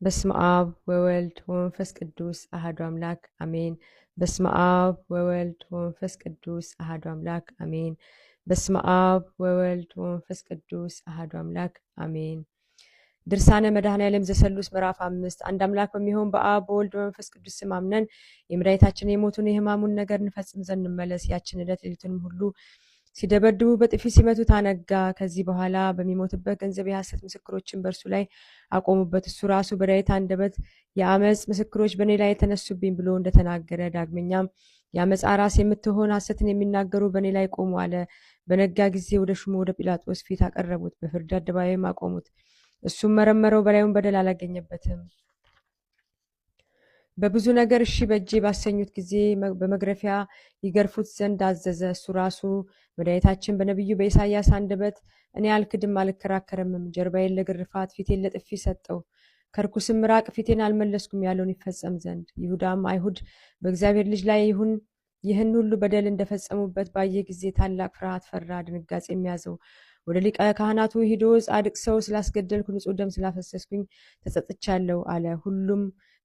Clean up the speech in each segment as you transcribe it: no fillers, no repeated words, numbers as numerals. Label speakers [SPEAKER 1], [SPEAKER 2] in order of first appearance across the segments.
[SPEAKER 1] በስመ አብ ወወልድ ወመንፈስ ቅዱስ አሐዱ አምላክ አሜን። በስመ አብ ወወልድ ወመንፈስ ቅዱስ አሐዱ አምላክ አሜን። በስመ አብ ወወልድ ወመንፈስ ቅዱስ አሐዱ አምላክ አሜን። ድርሳነ መድኃኔዓለም ዘሰሉስ ምዕራፍ 5 አንድ አምላክ በሚሆን በአብ በወልድ በመንፈስ ቅዱስ ስም አምነን የመድኃኒታችን የሞቱን የሕማሙን ነገር እንፈጽም ዘንድ እንመለስ። ያችን ዕለት ሌሊቱንም ሁሉ ሲደበድቡ በጥፊ ሲመቱት አነጋ። ከዚህ በኋላ በሚሞትበት ገንዘብ የሐሰት ምስክሮችን በእርሱ ላይ አቆሙበት። እሱ ራሱ በዳዊት አንደበት የአመፅ ምስክሮች በእኔ ላይ የተነሱብኝ ብሎ እንደተናገረ፣ ዳግመኛም የአመፃ ራስ የምትሆን ሐሰትን የሚናገሩ በእኔ ላይ ቆሙ አለ። በነጋ ጊዜ ወደ ሹሙ ወደ ጲላጦስ ፊት አቀረቡት፣ በፍርድ አደባባይም አቆሙት። እሱም መረመረው፣ በላዩም በደል አላገኘበትም። በብዙ ነገር እሺ በእጄ ባሰኙት ጊዜ በመግረፊያ ይገርፉት ዘንድ አዘዘ። እሱ ራሱ መድኃኒታችን በነቢዩ በኢሳይያስ አንደበት እኔ አልክድም አልከራከርምም፣ ጀርባዬን ለግርፋት ፊቴን ለጥፊ ሰጠው፣ ከርኩስም ምራቅ ፊቴን አልመለስኩም ያለውን ይፈጸም ዘንድ። ይሁዳም አይሁድ በእግዚአብሔር ልጅ ላይ ይህን ሁሉ በደል እንደፈጸሙበት ባየ ጊዜ ታላቅ ፍርሃት ፈራ፣ ድንጋጼ የሚያዘው። ወደ ሊቀ ካህናቱ ሂዶ ጻድቅ ሰው ስላስገደልኩ ንጹሕ ደም ስላፈሰስኩኝ ተጸጽቻለሁ አለ። ሁሉም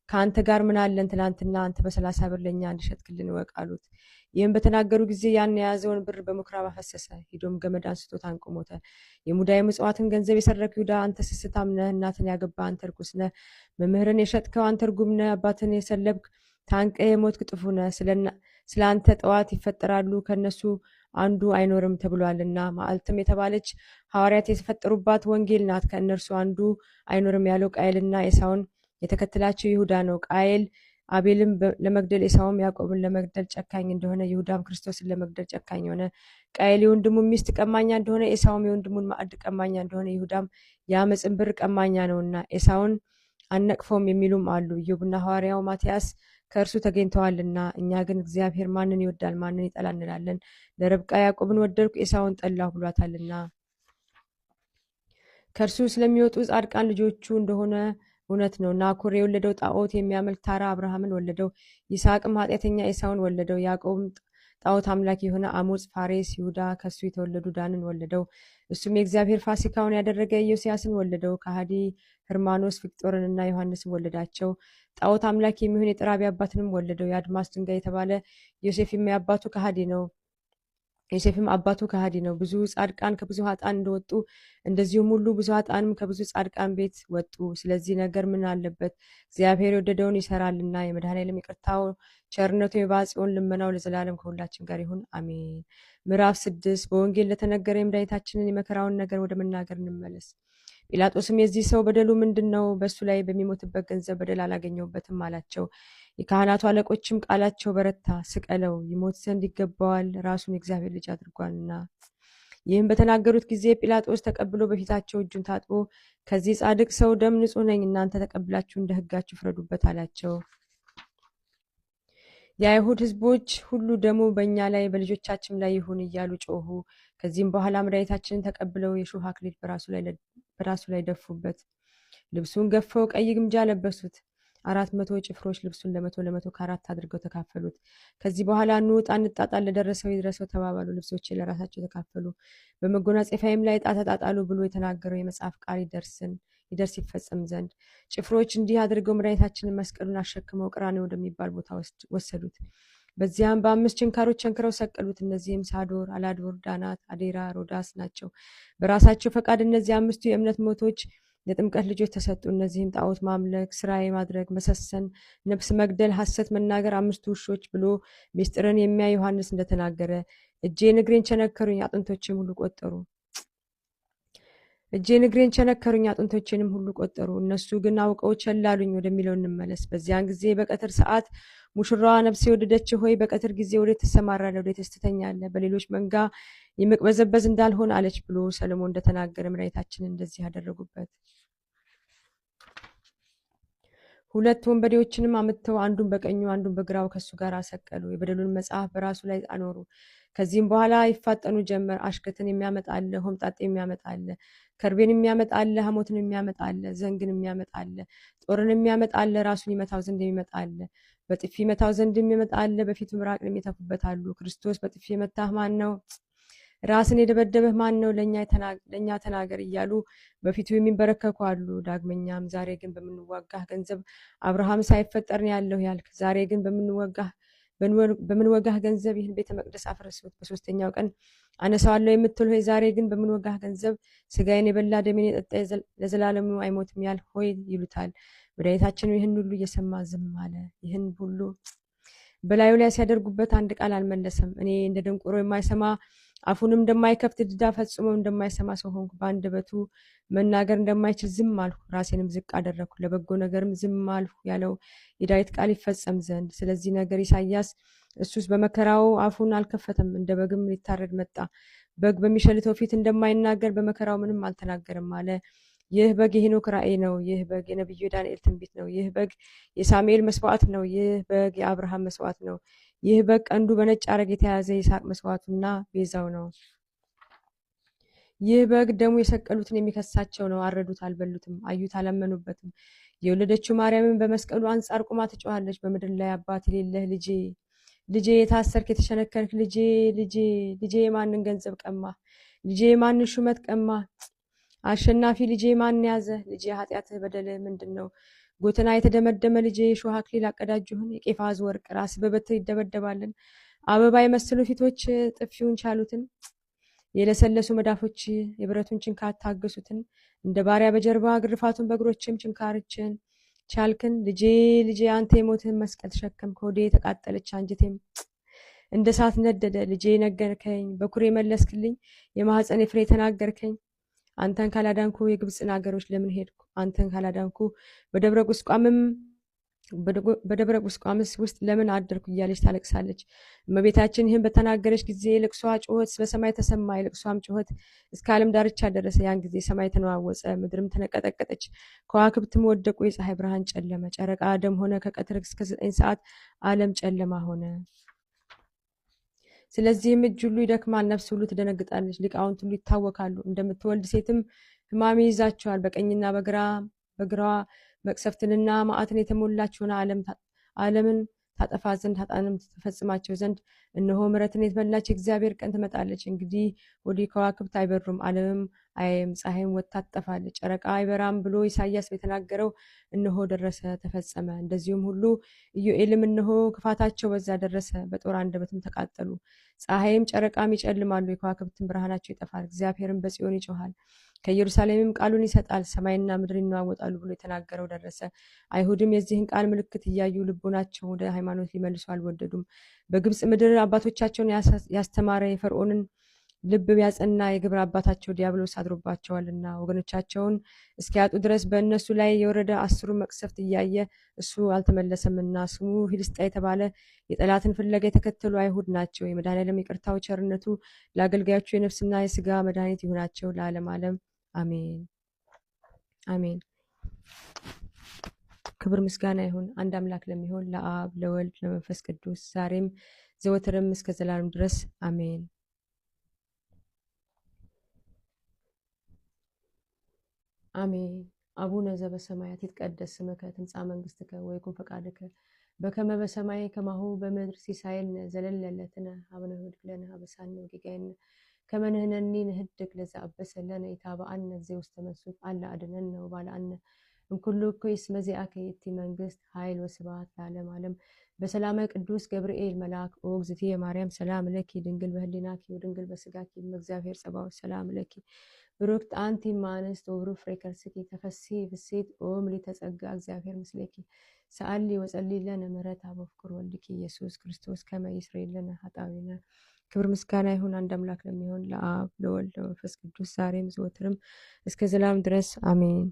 [SPEAKER 1] ከአንተ ጋር ምን አለን? ትናንትና አንተ በ30 ብር ለእኛ እንድሸጥክልን እወቅ አሉት። ይህም በተናገሩ ጊዜ ያን የያዘውን ብር በምኩራብ አፈሰሰ። ሂዶም ገመድ አንስቶ ታንቆ ሞተ። የሙዳየ ምጽዋትን ገንዘብ የሰረክ ይሁዳ አንተ ስስታም ነህ፣ እናትን ያገባ አንተ ርኩስ ነህ፣ መምህርን የሸጥከው አንተ ርጉም ነህ፣ አባትን የሰለብክ ታንቀህ የሞትክ ጥፉ ነህ። ስለ አንተ ጠዋት ይፈጠራሉ ከእነሱ አንዱ አይኖርም ተብሏልና። መዓልትም የተባለች ሐዋርያት የተፈጠሩባት ወንጌል ናት። ከእነርሱ አንዱ አይኖርም ያለው ቃየልና ኤሳውን የተከተላቸው ይሁዳ ነው። ቃየል አቤልን ለመግደል ኤሳውም ያዕቆብን ለመግደል ጨካኝ እንደሆነ ይሁዳም ክርስቶስን ለመግደል ጨካኝ ሆነ። ቃየል የወንድሙን ሚስት ቀማኛ እንደሆነ ኤሳውም የወንድሙን ማዕድ ቀማኛ እንደሆነ ይሁዳም የአመፅን ብር ቀማኛ ነውና ኤሳውን አነቅፎም የሚሉም አሉ። ኢዮብና ሐዋርያው ማትያስ ከእርሱ ተገኝተዋልና። እኛ ግን እግዚአብሔር ማንን ይወዳል ማንን ይጠላል እንላለን። ለርብቃ ያዕቆብን ወደድኩ ኤሳውን ጠላሁ ብሏታልና። ከእርሱ ስለሚወጡ ጻድቃን ልጆቹ እንደሆነ እውነት ነው። ናኮር የወለደው ጣዖት የሚያመልክ ታራ አብርሃምን ወለደው። ይስሐቅም ኃጢአተኛ ኤሳውን ወለደው። ያዕቆብም ጣዖት አምላክ የሆነ አሞጽ፣ ፋሬስ፣ ይሁዳ ከሱ የተወለዱ ዳንን ወለደው። እሱም የእግዚአብሔር ፋሲካውን ያደረገ ኢዮስያስን ወለደው። ከሃዲ ህርማኖስ ፊቅጦርንና ዮሐንስን ወለዳቸው። ጣዖት አምላክ የሚሆን የጥራቢ አባትንም ወለደው። የአድማስ ድንጋይ የተባለ ዮሴፍም አባቱ ከሃዲ ነው። ብዙ ጻድቃን ከብዙ ኃጥአን እንደወጡ እንደዚሁም ሁሉ ብዙ ኃጥአንም ከብዙ ጻድቃን ቤት ወጡ። ስለዚህ ነገር ምን አለበት? እግዚአብሔር የወደደውን ይሰራልና። የመድኃኔዓለም ይቅርታው ቸርነቱ የባጽዮን ልመናው ለዘላለም ከሁላችን ጋር ይሁን አሜን። ምዕራፍ 6 በወንጌል ለተነገረ የመድኃኒታችንን የመከራውን ነገር ወደ መናገር እንመለስ። ጲላጦስም የዚህ ሰው በደሉ ምንድን ነው? በእሱ ላይ በሚሞትበት ገንዘብ በደል አላገኘሁበትም አላቸው። የካህናቱ አለቆችም ቃላቸው በረታ፣ ስቀለው፣ ይሞት ዘንድ ይገባዋል፣ ራሱን የእግዚአብሔር ልጅ አድርጓልና። ይህም በተናገሩት ጊዜ ጲላጦስ ተቀብሎ በፊታቸው እጁን ታጥቦ ከዚህ ጻድቅ ሰው ደም ንጹሕ ነኝ፣ እናንተ ተቀብላችሁ እንደ ሕጋችሁ ፍረዱበት አላቸው። የአይሁድ ሕዝቦች ሁሉ ደሙ በእኛ ላይ በልጆቻችን ላይ ይሁን እያሉ ጮሁ። ከዚህም በኋላ መድኃኒታችንን ተቀብለው የሾህ አክሊል በራሱ ላይ ደፉበት። ልብሱን ገፈው ቀይ ግምጃ ለበሱት። 400 ጭፍሮች ልብሱን ለመቶ ከአራት አድርገው ተካፈሉት። ከዚህ በኋላ እንውጣ እንጣጣል፣ ለደረሰው ይድረሰው ተባባሉ። ልብሶች ለራሳቸው ተካፈሉ። በመጎናጸፊያም ላይ ዕጣ ተጣጣሉ ብሎ የተናገረው የመጽሐፍ ቃል ይደርስ ይፈጸም ዘንድ ጭፍሮች እንዲህ አድርገው መድኃኒታችንን መስቀሉን አሸክመው ቀራንዮ ወደሚባል ቦታ ወሰዱት። በዚያም በ5 ችንካሮች ቸንክረው ሰቀሉት። እነዚህም ሳዶር፣ አላዶር፣ ዳናት፣ አዴራ፣ ሮዳስ ናቸው። በራሳቸው ፈቃድ እነዚህ 5ቱ የእምነት ሞቶች ለጥምቀት ልጆች ተሰጡ። እነዚህም ጣዖት ማምለክ፣ ስራዬ ማድረግ፣ መሰሰን፣ ነፍስ መግደል፣ ሐሰት መናገር፣ 5ቱ ውሾች ብሎ ምስጢርን የሚያይ ዮሐንስ እንደተናገረ። እጄን እግሬን ቸነከሩኝ አጥንቶቼንም ሁሉ ቆጠሩ። እነሱ ግን አውቀው ቸል አሉኝ ወደሚለው እንመለስ። በዚያን ጊዜ በቀትር ሰዓት ሙሽራዋ ነፍሴ የወደደች ሆይ በቀትር ጊዜ ወዴት ትሰማራለህ? ወዴትስ ትተኛለህ? በሌሎች መንጋ የምቅበዘበዝ እንዳልሆን አለች ብሎ ሰለሞን እንደተናገረ መድኃኒታችንን እንደዚህ ያደረጉበት። 2 ወንበዴዎችንም አምጥተው አንዱን በቀኙ አንዱን በግራው ከሱ ጋር ሰቀሉ። የበደሉን መጽሐፍ በራሱ ላይ አኖሩ። ከዚህም በኋላ ይፋጠኑ ጀመር። አሽከትን የሚያመጣለ፣ ሆምጣጤ የሚያመጣለ፣ ከርቤን የሚያመጣለ፣ ሐሞትን የሚያመጣለ፣ ዘንግን የሚያመጣለ፣ ጦርን የሚያመጣለ፣ ራሱን ይመታው ዘንድ የሚመጣለ፣ በጥፊ መታው ዘንድ የሚመጣለ፣ በፊቱ ምራቅን የሚተፉበት አሉ። ክርስቶስ በጥፊ የመታህ ማን ነው? ራስን የደበደበህ ማን ነው? ለእኛ ተናገር እያሉ በፊቱ የሚንበረከኩ አሉ። ዳግመኛም ዛሬ ግን በምንዋጋህ ገንዘብ አብርሃም ሳይፈጠር ነው ያለው ያልክ፣ ዛሬ ግን በምንወጋህ ገንዘብ ይህን ቤተ መቅደስ አፍርሱት በሶስተኛው ቀን አነሳዋለሁ የምትል ሆይ፣ ዛሬ ግን በምንወጋህ ገንዘብ ስጋዬን የበላ ደሜን የጠጣ ለዘላለሙ አይሞትም ያል ሆይ ይሉታል። መድኃኒታችን ይህን ሁሉ እየሰማ ዝም አለ። ይህን ሁሉ በላዩ ላይ ሲያደርጉበት አንድ ቃል አልመለሰም። እኔ እንደ ደንቆሮ የማይሰማ አፉንም እንደማይከፍት ድዳ ፈጽሞ እንደማይሰማ ሰው ሆንኩ። በአንደበቱ መናገር እንደማይችል ዝም አልሁ፣ ራሴንም ዝቅ አደረግኩ፣ ለበጎ ነገርም ዝም አልሁ ያለው የዳዊት ቃል ይፈጸም ዘንድ። ስለዚህ ነገር ኢሳይያስ እሱስ በመከራው አፉን አልከፈተም፣ እንደ በግም ሊታረድ መጣ። በግ በሚሸልተው ፊት እንደማይናገር በመከራው ምንም አልተናገርም አለ። ይህ በግ የሄኖክ ራእይ ነው። ይህ በግ የነቢዩ ዳንኤል ትንቢት ነው። ይህ በግ የሳሙኤል መስዋዕት ነው። ይህ በግ የአብርሃም መስዋዕት ነው። ይህ በግ ቀንዱ በነጭ አረግ የተያዘ የይስሐቅ መስዋዕቱና ቤዛው ነው። ይህ በግ ደሙ የሰቀሉትን የሚከሳቸው ነው። አረዱት፣ አልበሉትም፣ አዩት፣ አላመኑበትም። የወለደችው ማርያምን በመስቀሉ አንጻር ቁማ ትጮኻለች። በምድር ላይ አባት የሌለህ ልጄ ልጄ፣ የታሰርክ የተሸነከርክ ልጄ ልጄ ልጄ፣ የማንን ገንዘብ ቀማ? ልጄ የማንን ሹመት ቀማ? አሸናፊ ልጄ ማን ያዘ? ልጄ ኃጢአትህ በደልህ ምንድን ነው? ጎተና የተደመደመ ልጄ የሾህ አክሊል አቀዳጁህን? የቄፋዝ ወርቅ ራስ በበትር ይደበደባልን? አበባ የመሰሉ ፊቶች ጥፊውን ቻሉትን? የለሰለሱ መዳፎች የብረቱን ችንካር ታገሱትን? እንደ ባሪያ በጀርባ ግርፋቱን በእግሮችም ችንካርችን ቻልክን? ልጄ ልጄ አንተ የሞትህን መስቀል ተሸከምክ። ሆዴ የተቃጠለች አንጀቴም እንደ እሳት ነደደ። ልጄ ነገርከኝ፣ በኩሬ መለስክልኝ፣ የማህፀን ፍሬ ተናገርከኝ። አንተን ካላዳንኩ የግብፅን ሀገሮች ለምን ሄድኩ? አንተን ካላዳንኩ በደብረ ቁስቋምስ ውስጥ ለምን አደርኩ? እያለች ታለቅሳለች። እመቤታችን ይህን በተናገረች ጊዜ የልቅሷ ጩኸት በሰማይ ተሰማ። የልቅሷም ጩኸት እስከ ዓለም ዳርቻ ደረሰ። ያን ጊዜ ሰማይ ተነዋወጸ፣ ምድርም ተነቀጠቀጠች፣ ከዋክብትም ወደቁ፣ የፀሐይ ብርሃን ጨለመ፣ ጨረቃ ደም ሆነ። ከቀትር እስከ 9 ሰዓት ዓለም ጨለማ ሆነ። ስለዚህም እጅ ሁሉ ይደክማል፣ ነፍስ ሁሉ ትደነግጣለች፣ ሊቃውንት ሁሉ ይታወካሉ። እንደምትወልድ ሴትም ሕማም ይይዛቸዋል። በቀኝና በግራዋ መቅሰፍትንና መዓትን የተሞላች ሆና ዓለምን ታጠፋ ዘንድ ኃጥአንም ትፈጽማቸው ዘንድ እነሆ ምሕረትን የተመላች የእግዚአብሔር ቀን ትመጣለች። እንግዲህ ወዲህ ከዋክብት አይበሩም፣ ዓለምም አያይም፣ ፀሐይም ወጥታ ትጠፋለች፣ ጨረቃ አይበራም ብሎ ኢሳይያስ የተናገረው እነሆ ደረሰ፣ ተፈጸመ። እንደዚሁም ሁሉ ኢዮኤልም እነሆ ክፋታቸው በዛ ደረሰ፣ በጦር አንደበትም ተቃጠሉ። ፀሐይም ጨረቃም ይጨልማሉ፣ የከዋክብትም ብርሃናቸው ይጠፋል። እግዚአብሔርም በጽዮን ይጮኻል፣ ከኢየሩሳሌምም ቃሉን ይሰጣል፣ ሰማይና ምድር ይነዋወጣሉ ብሎ የተናገረው ደረሰ። አይሁድም የዚህን ቃል ምልክት እያዩ ልቦናቸውን ወደ ሃይማኖት ሊመልሱ አልወደዱም። በግብፅ ምድር አባቶቻቸውን ያስተማረ የፈርዖንን ልብ ያጸና የግብር አባታቸው ዲያብሎስ አድሮባቸዋልና ወገኖቻቸውን እስኪያጡ ድረስ በእነሱ ላይ የወረደ 10 መቅሰፍት እያየ እሱ አልተመለሰምና ስሙ ፊልስጤ የተባለ የጠላትን ፍለጋ የተከተሉ አይሁድ ናቸው። የመድኃኔዓለም ይቅርታው ቸርነቱ ለአገልጋዮቹ የነፍስና የስጋ መድኃኒት ይሁናቸው ለዓለም ዓለም አሜን አሜን። ክብር ምስጋና ይሁን አንድ አምላክ ለሚሆን ለአብ ለወልድ ለመንፈስ ቅዱስ ዛሬም ዘወትርም እስከ ዘላለም ድረስ አሜን። አሜን። አቡነ ዘበሰማያት ይትቀደስ ስምከ ትምጻእ መንግስትከ ወይኩን ፈቃድከ በከመ በሰማይ ከማሁ በምድር ሲሳየነ ዘለለዕለትነ ሀበነ ኅድግ ለነ አበሳነ ወጌጋየነ ከመ ንሕነኒ ንኅድግ ለዘአበሰ ለነ ኢታብአነ እግዚእ ውስተ መንሱት አላ አድኅነነ ወባልዐነ እምኩሉ እኩይ እስመ ዚአከ ይእቲ መንግስት ኃይል ወስብሐት ለዓለመ ዓለም። በሰላመ ቅዱስ ገብርኤል መልአክ ኦ እግዝእትየ ማርያም ሰላም ለኪ ድንግል በህሊናኪ ወድንግል በስጋኪ እግዚአብሔር ጸባኦት ሰላም ለኪ ብሩክት አንቲ እምአንስት ወብሩክ ፍሬ ከርሥኪ ተፈሥሒ ፍሥሕት ኦ ምልዕተ ጸጋ እግዚአብሔር ምስሌኪ ሰአሊ ወጸልዪ ለነ ምሕረተ በፍቅር ወልድኪ ኢየሱስ ክርስቶስ ከመ ይስረይ ለነ ኃጣውኢነ። ክብር ምስጋና ይሁን አንድ አምላክ ለሚሆን ለአብ ለወልድ ለመንፈስ ቅዱስ ዛሬም ዘወትርም እስከ ዘላለም ድረስ አሜን።